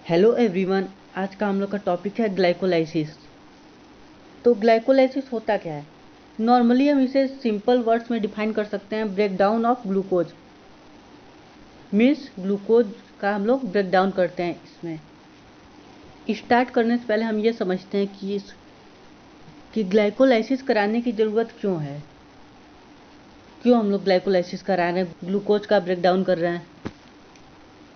Hello everyone, आज का हम लोग का टॉपिक है ग्लाइकोलाइसिस। तो ग्लाइकोलाइसिस होता क्या है? नॉर्मली हम इसे सिंपल वर्ड्स में डिफाइन कर सकते हैं, break down of glucose. Means glucose का हम लोग ब्रेक डाउन करते हैं। इसमें स्टार्ट करने से पहले हम ये समझते हैं कि ग्लाइकोलाइसिस कराने की ज़रूरत क्यों है, क्यों हम लोग ग्लाइकोलाइसिस करा रहे हैं, ग्लूकोज का ब्रेक डाउन कर रहे हैं।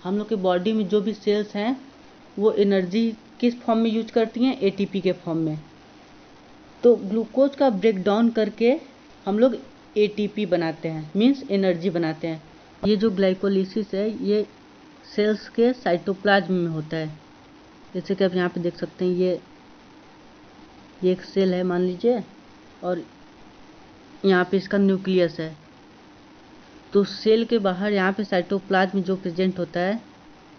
हम लोग के बॉडी में जो भी सेल्स हैं वो एनर्जी किस फॉर्म में यूज करती हैं? एटीपी के फॉर्म में। तो ग्लूकोज का ब्रेक डाउन करके हम लोग एटीपी बनाते हैं, मीन्स एनर्जी बनाते हैं। ये जो ग्लाइकोलिसिस है ये सेल्स के साइटोप्लाज्म में होता है। जैसे कि आप यहाँ पे देख सकते हैं, ये एक सेल है मान लीजिए, और यहाँ पे इसका न्यूक्लियस है। तो सेल के बाहर यहाँ पे साइटोप्लाज्म जो प्रेजेंट होता है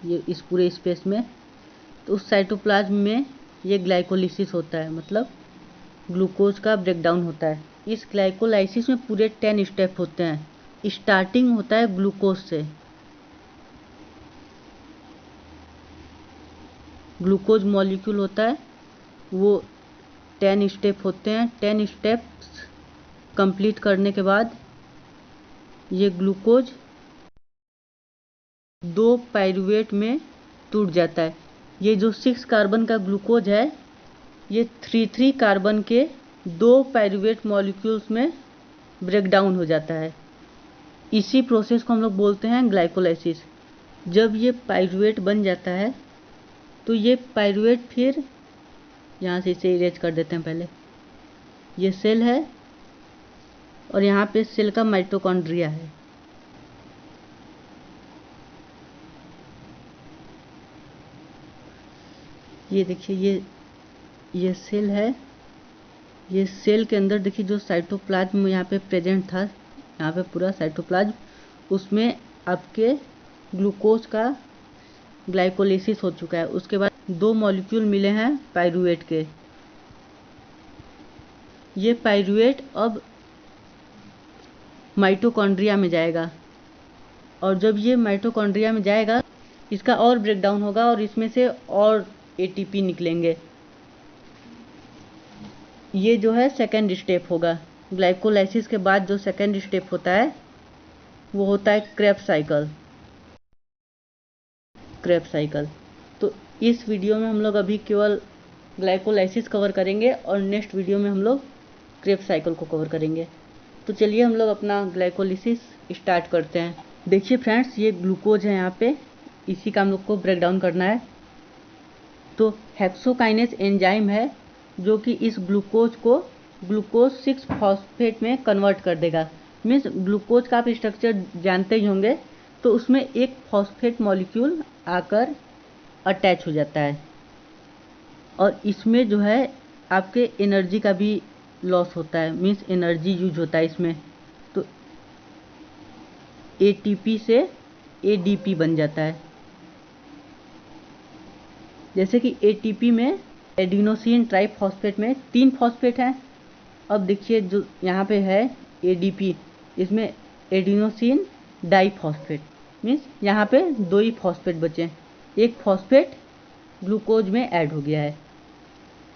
ये इस पूरे स्पेस में, तो उस साइटोप्लाज्म में ये ग्लाइकोलिसिस होता है, मतलब ग्लूकोज का ब्रेकडाउन होता है। इस ग्लाइकोलाइसिस में पूरे 10 स्टेप होते हैं। स्टार्टिंग होता है ग्लूकोज से। ग्लूकोज मॉलिक्यूल होता है, वो 10 स्टेप होते हैं। 10 स्टेप्स कंप्लीट करने के बाद ये ग्लूकोज 2 पाइरूवेट में टूट जाता है। ये जो 6 कार्बन का ग्लूकोज है ये 3 कार्बन के 2 पाइरूवेट मॉलिक्यूल्स में ब्रेकडाउन हो जाता है। इसी प्रोसेस को हम लोग बोलते हैं ग्लाइकोलाइसिस। जब ये पाइरूवेट बन जाता है तो ये पाइरूवेट फिर यहाँ से इसे इरेज कर देते हैं। पहले ये सेल है और यहाँ पे सेल का माइटोकॉन्ड्रिया है। ये देखिए, ये सेल है। ये सेल के अंदर देखिए जो साइटोप्लाज्म यहाँ पे प्रेजेंट था, यहाँ पे पूरा साइटोप्लाज्म, उसमें आपके ग्लूकोज का ग्लाइकोलिसिस हो चुका है। उसके बाद 2 मॉलिक्यूल मिले हैं पाइरूवेट के। ये पाइरूवेट अब माइटोकॉन्ड्रिया में जाएगा, और जब ये माइटोकॉन्ड्रिया में जाएगा इसका और ब्रेकडाउन होगा और इसमें से और एटीपी निकलेंगे। ये जो है सेकेंड स्टेप होगा। ग्लाइकोलाइसिस के बाद जो सेकेंड स्टेप होता है वो होता है क्रेब्स साइकिल। तो इस वीडियो में हम लोग अभी केवल ग्लाइकोलाइसिस कवर करेंगे और नेक्स्ट वीडियो में हम लोग क्रेब्स साइकिल को कवर करेंगे। तो चलिए हम लोग अपना ग्लाइकोलिसिस स्टार्ट करते हैं। देखिए फ्रेंड्स, ये ग्लूकोज है यहाँ पे, इसी का हम लोग को ब्रेक डाउन करना है। तो हेक्सोकाइनेज एंजाइम है जो कि इस ग्लूकोज को ग्लूकोज 6 फॉस्फेट में कन्वर्ट कर देगा। मीन्स ग्लूकोज का आप स्ट्रक्चर जानते ही होंगे, तो उसमें एक फॉस्फेट मॉलिक्यूल आकर अटैच हो जाता है, और इसमें जो है आपके एनर्जी का भी लॉस होता है, मीन्स एनर्जी यूज होता है इसमें। तो एटीपी से एडीपी बन जाता है। जैसे कि एटीपी में एडिनोसिन ट्राइफॉस्फेट में 3 फॉस्फेट हैं। अब देखिए जो यहाँ पे है एडीपी, इसमें एडिनोसिन डाइफॉस्फेट, मीन्स यहाँ पे 2 ही फॉस्फेट बचे हैं, एक फॉस्फेट ग्लूकोज में ऐड हो गया है,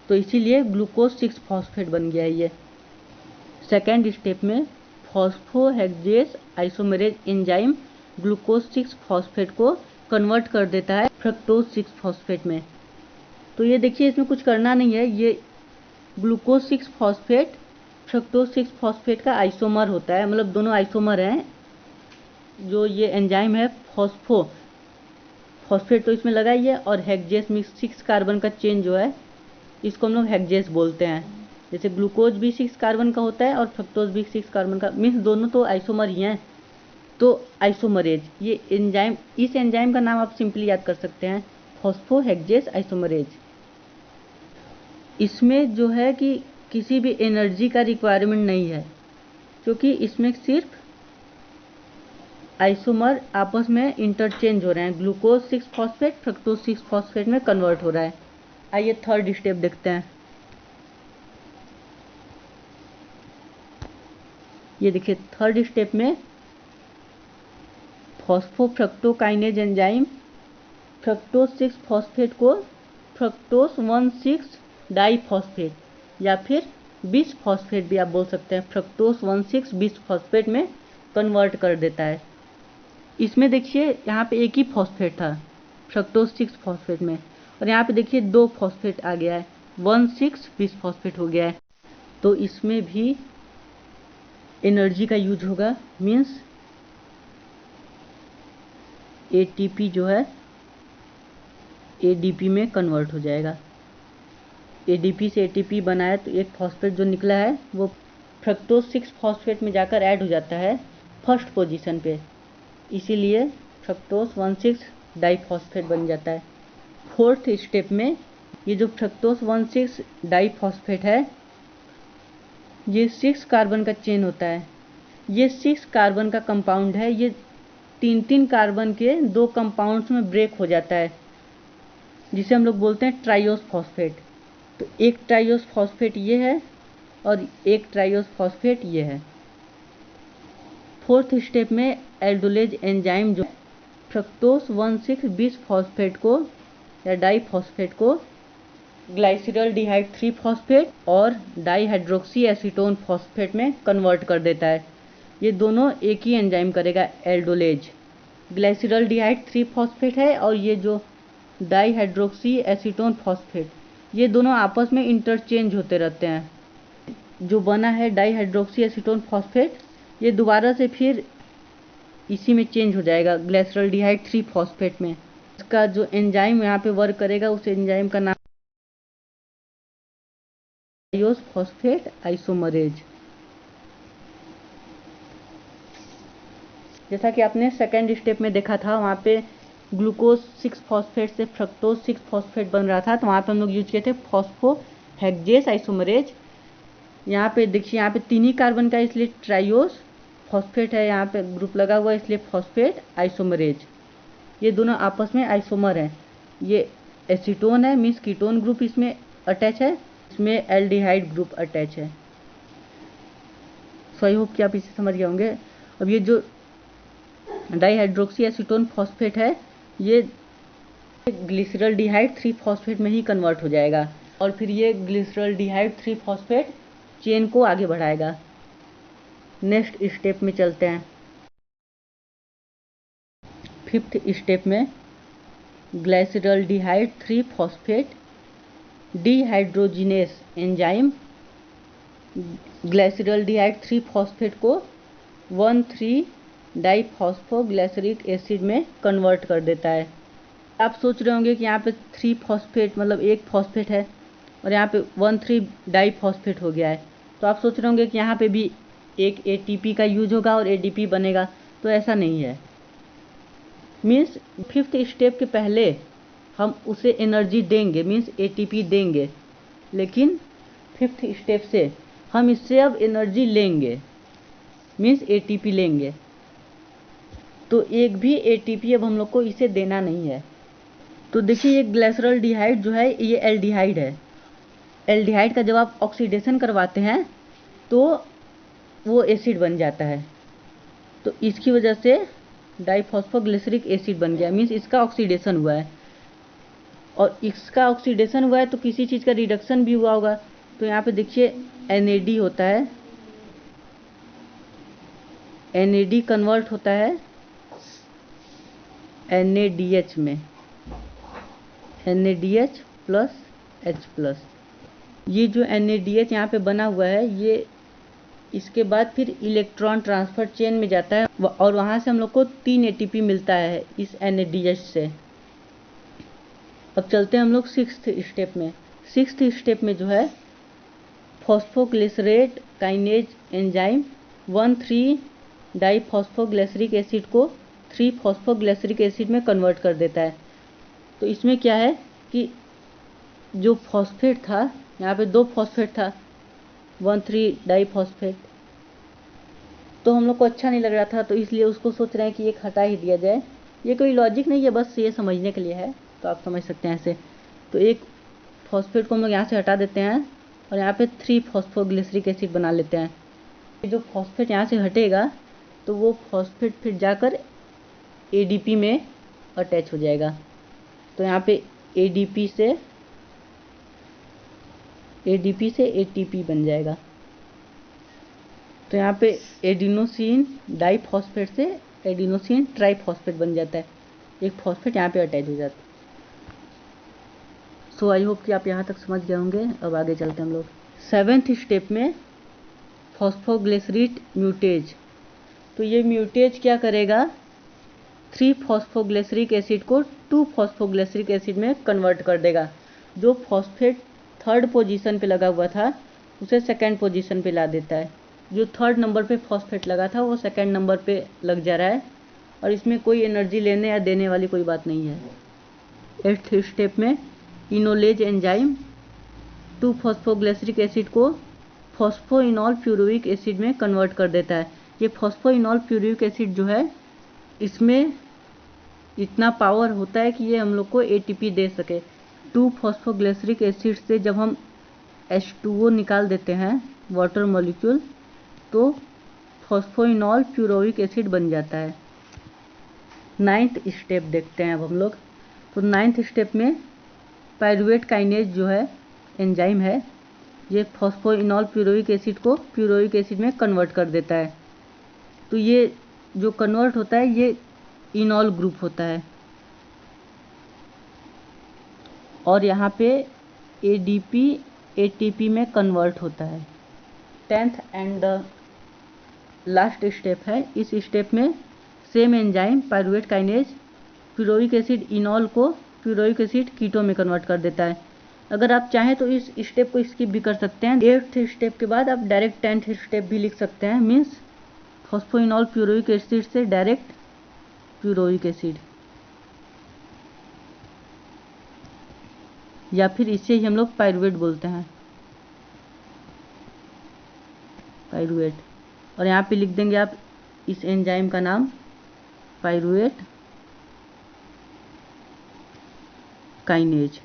तो इसीलिए ग्लूकोज 6 फॉस्फेट बन गया है। ये सेकेंड स्टेप में फॉस्फोहेक्सेस आइसोमेरेज एंजाइम ग्लूकोज 6 फॉस्फेट को कन्वर्ट कर देता है फ्रक्टोज 6 फॉस्फेट में। तो ये देखिए इसमें कुछ करना नहीं है, ये ग्लूकोज 6 फॉस्फेट फ्रक्टोज 6 फॉस्फेट का आइसोमर होता है, मतलब दोनों आइसोमर हैं। जो ये एंजाइम है फॉस्फेट तो इसमें लगा ही है, और हेक्सेस में 6 कार्बन का चेन जो है इसको हम लोग हेक्सेस बोलते हैं। जैसे ग्लूकोज भी 6 कार्बन का होता है और फ्रक्टोज भी 6 कार्बन का, मीन्स दोनों तो आइसोमर ही हैं। तो आइसोमरेज, ये एंजाइम, इस एंजाइम का नाम आप सिंपली याद कर सकते हैं, फॉस्फोहेक्सेस आइसोमरेज। इसमें जो है कि किसी भी एनर्जी का रिक्वायरमेंट नहीं है, क्योंकि इसमें सिर्फ आइसोमर आपस में इंटरचेंज हो रहे हैं। ग्लूकोज 6 फॉस्फेट फ्रक्टोज 6 फॉस्फेट में कन्वर्ट हो रहा है। आइए थर्ड स्टेप देखते हैं। ये देखिए थर्ड स्टेप में फॉस्फोफ्रक्टोकाइनेज एंजाइम फ्रक्टोज 6 फॉस्फेट को फ्रक्टोज 1,6 डाइफॉस्फेट या फिर बिस फॉस्फेट भी आप बोल सकते हैं, फ्रक्टोज 1,6 बिस फॉस्फेट में कन्वर्ट कर देता है। इसमें देखिए यहाँ पे एक ही फॉस्फेट था फ्रक्टोज 6 फॉस्फेट में, और यहाँ पे देखिए 2 फॉस्फेट आ गया है, 1,6 बिस फॉस्फेट हो गया है। तो इसमें भी एनर्जी का यूज होगा, मीन्स एटीपी जो है एडीपी में कन्वर्ट हो जाएगा। एडीपी से एटीपी बना है तो एक फॉस्फेट जो निकला है वो फ्रक्टोज 6 फॉस्फेट में जाकर ऐड हो जाता है फर्स्ट पोजीशन पे, इसीलिए फ्रक्टोज 1,6 डाइफॉस्फेट बन जाता है। फोर्थ स्टेप में ये जो फ्रक्टोज 1,6 डाइफॉस्फेट है ये 6 कार्बन का चेन होता है। ये 6 कार्बन का कंपाउंड है, ये 3-3 कार्बन के 2 कंपाउंड्स में ब्रेक हो जाता है, जिसे हम लोग बोलते हैं ट्राइओस फॉस्फेट। तो एक ट्राइओस फॉस्फेट ये है और एक ट्राइओस फॉस्फेट ये है। फोर्थ स्टेप में एल्डोलेज एंजाइम जो फ्रक्टोज 1,6 बिस फॉस्फेट को या डाइफॉस्फेट को ग्लाइसिरल्डिहाइड 3 फॉस्फेट और डाइहाइड्रोक्सी एसीटोन फॉस्फेट में कन्वर्ट कर देता है। ये दोनों एक ही एंजाइम करेगा, एल्डोलेज। ग्लाइसिरल्डिहाइड 3 फॉस्फेट है और ये जो डाइहाइड्रोक्सी एसीटोन फॉस्फेट, ये दोनों आपस में इंटरचेंज होते रहते हैं। जो बना है डाइहाइड्रोक्सी एसीटोन फॉस्फेट ये दोबारा से फिर इसी में चेंज हो जाएगा ग्लाइसिरल्डिहाइड 3 फॉस्फेट में। इसका जो एंजाइम यहाँ पे वर्क करेगा उस एंजाइम का नाम ट्राइओस फॉस्फेट आइसोमरेज। जैसा कि आपने सेकेंड स्टेप में देखा था, वहाँ पे ग्लूकोज 6 फॉस्फेट से फ्रक्टोज 6 फॉस्फेट बन रहा था, तो वहाँ पे हम लोग यूज किए थे फॉस्फोहेक्सेस आइसोमरेज। यहाँ पे देखिए, यहाँ पे 3 ही कार्बन का इसलिए ट्राइओस फॉस्फेट है, यहाँ पे ग्रुप लगा हुआ है इसलिए फॉस्फेट आइसोमरेज। ये दोनों आपस में आइसोमर हैं। ये एसीटोन है, मीन्स कीटोन ग्रुप इसमें अटैच है, इसमें एल्डिहाइड ग्रुप अटैच है। सो आई होप कि आप इसे समझ गए होंगे। अब ये जो डाइहाइड्रोक्सी एसीटोन फॉस्फेट है ये ग्लिसरल्डिहाइड 3 फॉस्फेट में ही कन्वर्ट हो जाएगा और फिर ये ग्लिसरल्डिहाइड 3 फॉस्फेट चेन को आगे बढ़ाएगा। नेक्स्ट स्टेप में चलते हैं। फिफ्थ स्टेप में ग्लाइसिरल्डिहाइड 3 फॉस्फेट डिहाइड्रोजिनेस एंजाइम ग्लाइसिरल्डिहाइड 3 फॉस्फेट को 1,3 डाइफॉस्फोग्लिसरिक एसिड में कन्वर्ट कर देता है। आप सोच रहे होंगे कि यहाँ पे 3 फॉस्फेट मतलब एक फॉस्फेट है और यहाँ पे 1,3 डाइफॉस्फेट हो गया है, तो आप सोच रहे होंगे कि यहाँ पे भी एक एटीपी का यूज होगा और एडीपी बनेगा, तो ऐसा नहीं है। मीन्स फिफ्थ स्टेप के पहले हम उसे एनर्जी देंगे, मीन्स एटीपी देंगे, लेकिन फिफ्थ स्टेप से हम इससे अब एनर्जी लेंगे, मीन्स एटीपी लेंगे। तो एक भी एटीपी अब हम लोग को इसे देना नहीं है। तो देखिए, ये ग्लिसरल्डिहाइड जो है ये एल्डिहाइड है। एल्डिहाइड का जब आप ऑक्सीडेशन करवाते हैं तो वो एसिड बन जाता है, तो इसकी वजह से डाइफॉस्फोग्लिसरिक एसिड बन गया, मीन्स इसका ऑक्सीडेशन हुआ है। और इसका ऑक्सीडेशन हुआ है तो किसी चीज़ का रिडक्शन भी हुआ होगा। तो यहाँ पे देखिए NAD होता है, NAD कन्वर्ट होता है NADH में, NADH प्लस H प्लस। ये जो NADH यहाँ पे बना हुआ है ये इसके बाद फिर इलेक्ट्रॉन ट्रांसफर चेन में जाता है और वहाँ से हम लोग को 3 ATP मिलता है इस NADH से। अब चलते हैं हम लोग सिक्स्थ स्टेप में। सिक्स्थ स्टेप में जो है phosphoglycerate kinase enzyme 1,3 diphosphoglyceric acid को 3 फॉस्फोग्लिसरिक एसिड में कन्वर्ट कर देता है। तो इसमें क्या है कि जो फॉस्फेट था, यहाँ पे 2 फॉस्फेट था, 1,3 डाइफॉस्फेट, तो हम लोग को अच्छा नहीं लग रहा था, तो इसलिए उसको सोच रहे हैं कि एक हटा ही दिया जाए। ये कोई लॉजिक नहीं है, बस ये समझने के लिए है, तो आप समझ सकते हैं ऐसे। तो एक फॉस्फेट को हम लोग यहाँ से हटा देते हैं और यहाँ पे 3 फॉस्फोग्लिसरिक एसिड बना लेते हैं। जो फॉस्फेट यहाँ से हटेगा तो वो फॉस्फेट फिर जाकर ADP में अटैच हो जाएगा। तो यहाँ पे ADP से ATP बन जाएगा। तो यहाँ पे एडिनोसिन डाइफॉस्फेट से एडिनोसिन ट्राइफॉस्फेट बन जाता है, एक फॉस्फेट यहाँ पे अटैच हो जाता है। सो आई होप कि आप यहाँ तक समझ गए होंगे। अब आगे चलते हैं हम लोग 7th स्टेप में, फॉस्फोग्लिसरेट म्यूटेज। तो ये म्यूटेज क्या करेगा, 3 फॉस्फोग्लिसरिक एसिड को 2 फॉस्फोग्लिसरिक एसिड में कन्वर्ट कर देगा। जो फॉस्फेट 3rd पोजीशन पे लगा हुआ था उसे 2nd पोजीशन पे ला देता है। जो 3rd नंबर पे फॉस्फेट लगा था वो 2nd नंबर पे लग जा रहा है, और इसमें कोई एनर्जी लेने या देने वाली कोई बात नहीं है। 8th स्टेप में इनोलेज एंजाइम 2 फॉस्फोग्लिसरिक एसिड को फॉस्फोइनॉल प्यूरुइक एसिड में कन्वर्ट कर देता है। ये फॉस्फोइनॉल प्यूरुइक एसिड जो है, इसमें इतना पावर होता है कि ये हम लोग को ATP दे सके। 2 फॉस्फोग्लिसरिक एसिड से जब हम H2O निकाल देते हैं वाटर मॉलिक्यूल, तो फॉस्फोइनॉल प्यूरोइक एसिड बन जाता है। 9th स्टेप देखते हैं अब हम लोग। तो 9th स्टेप में पायरुवेट काइनेज जो है एंजाइम है, ये फॉस्फोइनॉल प्यूरोइक एसिड को प्यूरोइक एसिड में कन्वर्ट कर देता है। तो ये जो कन्वर्ट होता है ये इनॉल ग्रुप होता है, और यहाँ पे ADP ATP में कन्वर्ट होता है। 10th एंड लास्ट स्टेप है। इस स्टेप में same enzyme pyruvate kinase pyruvic acid enol को प्यूरोइक एसिड कीटो में कन्वर्ट कर देता है। अगर आप चाहें तो इस स्टेप को स्किप भी कर सकते हैं। 8th स्टेप के बाद आप डायरेक्ट 10th स्टेप भी लिख सकते हैं, मीन्स फॉस्फोइनॉल प्यूरोइक एसिड से डायरेक्ट प्यूरोइक एसिड, या फिर इसे ही हम लोग पायरुवेट बोलते हैं, पायरुवेट। और यहाँ पे लिख देंगे आप इस एंजाइम का नाम पायरुवेट काइनेज।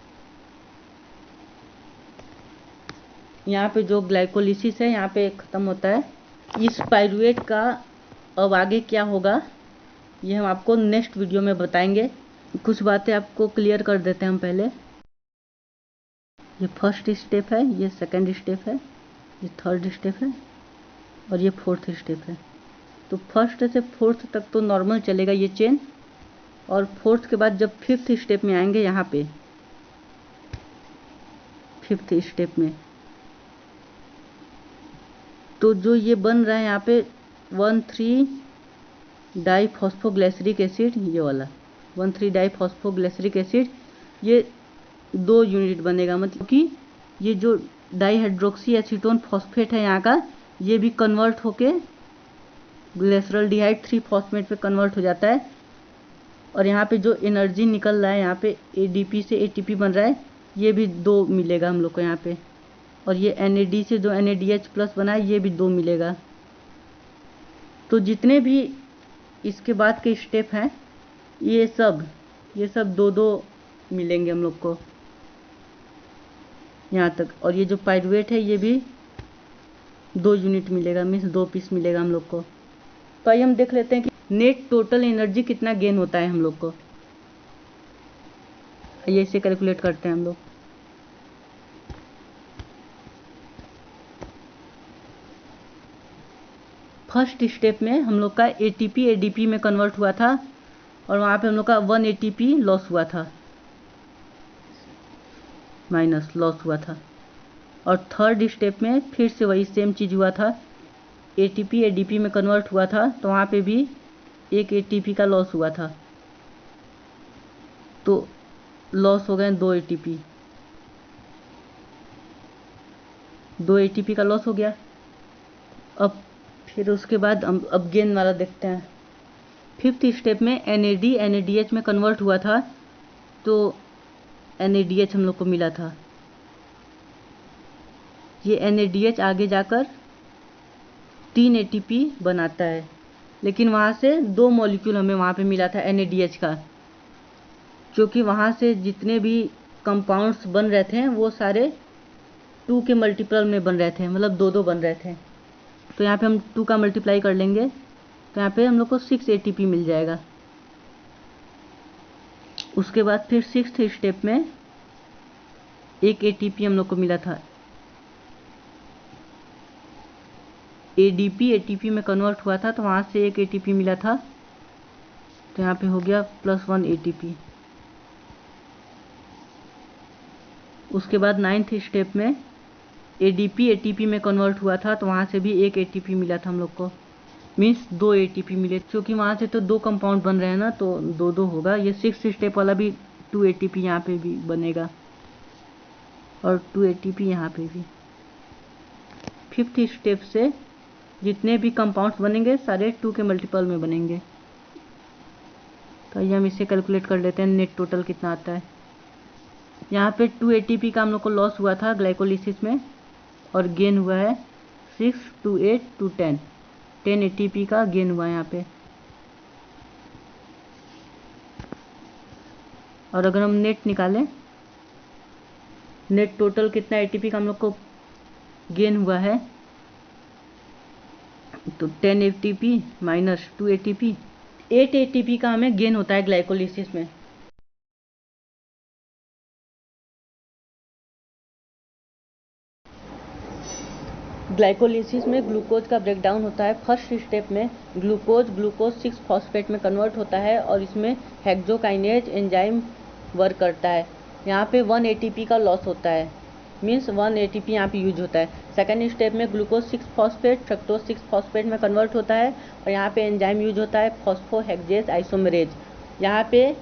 यहाँ पे जो ग्लाइकोलिसिस है यहाँ पे ख़त्म होता है। इस पायरुवेट का अब आगे क्या होगा ये हम आपको नेक्स्ट वीडियो में बताएंगे। कुछ बातें आपको क्लियर कर देते हैं हम पहले। ये 1st स्टेप है, ये 2nd स्टेप है, ये 3rd स्टेप है, और ये 4th स्टेप है। तो 1st से 4th तक तो नॉर्मल चलेगा ये चेन, और 4th के बाद जब 5th स्टेप में आएंगे, यहाँ पे 5th स्टेप में, तो जो ये बन रहा है यहाँ पे 1,3 डाइफॉस्फोग्लिसरिक एसिड, ये वाला 1,3 डाइफॉस्फोग्लिसरिक एसिड, ये 2 यूनिट बनेगा। मतलब कि ये जो डाईहाइड्रोक्सी एसीटोन फॉस्फेट है यहाँ का, ये भी कन्वर्ट होके ग्लिसरॉल्डिहाइड 3 फॉस्फेट पे कन्वर्ट हो जाता है। और यहाँ पे जो एनर्जी निकल रहा है, यहाँ पे ADP से ATP बन रहा है, ये भी 2 मिलेगा हम लोग को यहाँ पे। और ये NAD से जो NADH+ बना है, ये भी 2 मिलेगा। तो जितने भी इसके बाद के स्टेप हैं, ये सब 2-2 मिलेंगे हम लोग को यहाँ तक। और ये जो पायरुवेट है ये भी 2 यूनिट मिलेगा, मीन्स 2 पीस मिलेगा हम लोग को। तो आइए हम देख लेते हैं कि नेट टोटल एनर्जी कितना गेन होता है हम लोग को। आइए इसे कैलकुलेट करते हैं हम लोग। फर्स्ट स्टेप में हम लोग का ATP ADP में कन्वर्ट हुआ था, और वहाँ पे हम लोग का 1 ATP लॉस हुआ था, माइनस लॉस हुआ था। और 3rd स्टेप में फिर से वही सेम चीज़ हुआ था, ATP ADP में कन्वर्ट हुआ था, तो वहाँ पे भी 1 ATP का लॉस हुआ था, तो लॉस हो गए 2 ATP, 2 ATP का लॉस हो गया। अब फिर उसके बाद हम अब गेन वाला देखते हैं। 5th स्टेप में NAD NADH में कन्वर्ट हुआ था, तो NADH हम लोग को मिला था। ये NADH आगे जाकर 3 ATP बनाता है, लेकिन वहाँ से 2 मॉलिक्यूल हमें वहाँ पे मिला था NADH का, क्योंकि वहाँ से जितने भी कंपाउंड्स बन रहे थे वो सारे 2 के मल्टीपल में बन रहे थे, मतलब 2-2 बन रहे थे। तो यहाँ पे हम 2 का मल्टीप्लाई कर लेंगे, तो यहाँ पे हम लोग को 6 ATP मिल जाएगा। उसके बाद फिर 6th स्टेप में एक एटीपी हम लोग को मिला था, एडीपी एटीपी में कन्वर्ट हुआ था, तो वहाँ से एक एटीपी मिला था, तो यहाँ पे हो गया +1 एटीपी। उसके बाद 9th स्टेप में एडीपी एटीपी में कन्वर्ट हुआ था, तो वहाँ से भी एक एटीपी मिला था हम लोग को, मीन्स 2 एटीपी मिले, क्योंकि वहाँ से तो 2 कंपाउंड बन रहे हैं ना, तो 2-2 होगा। ये 6th स्टेप वाला भी 2 एटीपी यहाँ पे भी बनेगा और 2 एटीपी यहाँ पे भी। 5th स्टेप से जितने भी कंपाउंड्स बनेंगे सारे 2 के मल्टीपल में बनेंगे। तो आइए हम इसे कैलकुलेट कर लेते हैं, नेट टोटल कितना आता है। यहाँ पे 2 एटीपी का हम लोग को लॉस हुआ था ग्लाइकोलिसिस में, और गेन हुआ है 6, 2, 8, 2, 10 एटीपी का गेन हुआ है यहाँ पे। और अगर हम नेट निकालें, नेट टोटल कितना एटीपी का हम लोग को गेन हुआ है, तो 10 एटीपी माइनस 2 एटीपी, 8 एटीपी का हमें गेन होता है ग्लाइकोलिसिस में। ग्लाइकोलिसिस में ग्लूकोज का ब्रेकडाउन होता है। फर्स्ट स्टेप में ग्लूकोज 6 फॉस्फेट में कन्वर्ट होता है और इसमें हेक्सोकाइनेज एंजाइम वर्क करता है। यहाँ पे 1 एटीपी का लॉस होता है, मीन्स 1 एटीपी यहाँ पे यूज होता है। सेकेंड स्टेप में ग्लूकोज 6 फॉस्फेट फ्रक्टोज 6 फॉस्फेट में कन्वर्ट होता है और यहाँ पे एंजाइम यूज होता है फॉस्फोहेक्सेज आइसोमेरेज। यहाँ पे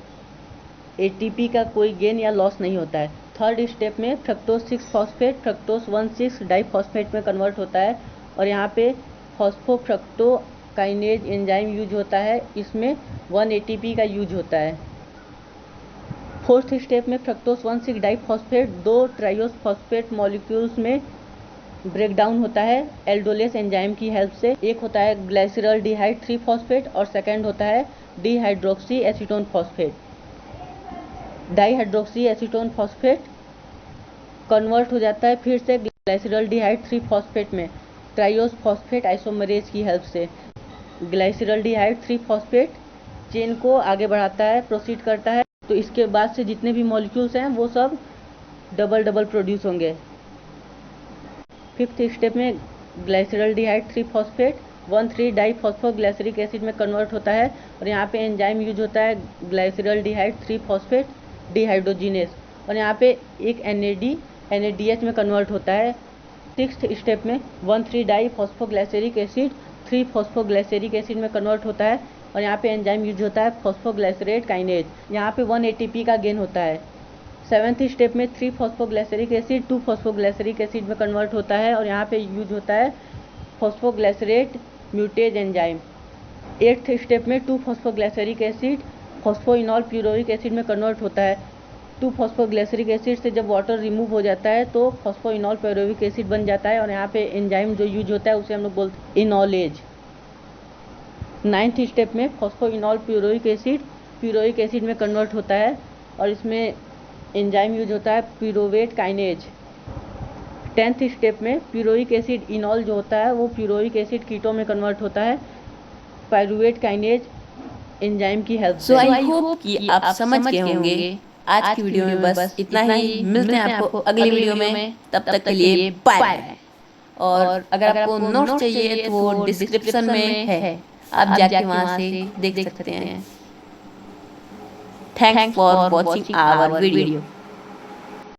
एटीपी का कोई गेन या लॉस नहीं होता है। थर्ड स्टेप में फ्रक्टोज 6 फॉस्फेट फ्रक्टोज 1,6 डाइफॉस्फेट में कन्वर्ट होता है और यहाँ पे फॉस्फोफ्रक्टोकाइनेज एंजाइम यूज होता है, इसमें 1 एटीपी का यूज होता है। फोर्थ स्टेप में फ्रक्टोज 1,6 डाइफॉस्फेट 2 ट्राइओस फॉस्फेट मॉलिक्यूल्स में ब्रेकडाउन होता है एल्डोलेस एंजाइम की हेल्प से। एक होता है ग्लाइसरॉल्डिहाइड 3 फॉस्फेट और सेकेंड होता है dihydroxy acetone phosphate. Dihydroxy acetone phosphate convert हो जाता है फिर से ग्लाइसरॉल्डिहाइड 3 फॉस्फेट में ट्राइओस फॉस्फेट आइसोमरेज की हेल्प से। ग्लाइसरॉल्डिहाइड 3 फॉस्फेट चेन को आगे बढ़ाता है, प्रोसीड करता है, तो इसके बाद से जितने भी मॉलिक्यूल्स हैं वो सब डबल प्रोड्यूस होंगे। फिफ्थ स्टेप में ग्लाइसरॉल्डिहाइड 3 फॉस्फेट 1,3 डाइफॉस्फोग्लाइसरिक एसिड में कन्वर्ट होता है और यहाँ पे एंजाइम यूज होता है ग्लाइसरॉल्डिहाइड 3 फॉस्फेट डिहाइड्रोजिनेस और यहाँ पे एक NADH में कन्वर्ट होता है। सिक्स्थ स्टेप में 1,3 डाइफॉस्फोग्लाइसरिक एसिड 3 फॉस्फोग्लाइसरिक एसिड में कन्वर्ट होता है और यहाँ पे एंजाइम यूज होता है फॉस्फोग्लाइसरेट काइनेज। यहाँ पे 1 ATP का गेन होता है। सेवेंथ स्टेप में 3 फॉस्फोग्लाइसरिक एसिड 2 फॉस्फोग्लाइसरिक एसिड में कन्वर्ट होता है और यहाँ पे यूज होता है फॉस्फोग्लाइसरेट म्यूटेज एंजाइम। एट्थ स्टेप में 2 फॉस्फोग्लाइसरिक एसिड फॉस्फोइनॉल प्यूरोइक एसिड में कन्वर्ट होता है। 2 फॉस्फोग्लाइसरिक एसिड से जब वाटर रिमूव हो जाता है तो फॉस्फोइनॉल प्यूरोइक एसिड बन जाता है और यहाँ पे एंजाइम जो यूज होता है उसे हम लोग बोलते हैं इनॉलेज। नाइन्थ स्टेप में फॉस्फोइनॉल प्यूरोइक एसिड में कन्वर्ट होता है और इसमें एंजाइम यूज होता है प्यूरोवेट काइनेज। 10th स्टेप में प्यूरोइक एसिड इनॉल जो होता है वो प्यूरोइक एसिड कीटो में कन्वर्ट होता है पाइरुवेट काइनेज एंजाइम की हेल्प से। आई होप कि आप समझ गए होंगे। आज की वीडियो में बस इतना ही। मिलते हैं आपको अगली वीडियो में, तब तक के लिए बाय बाय। और अगर आपको नोट्स चाहिए तो वो डिस्क्रिप्शन में है, आप जाके वहाँ से देख सकते हैं। Thanks for watching our video.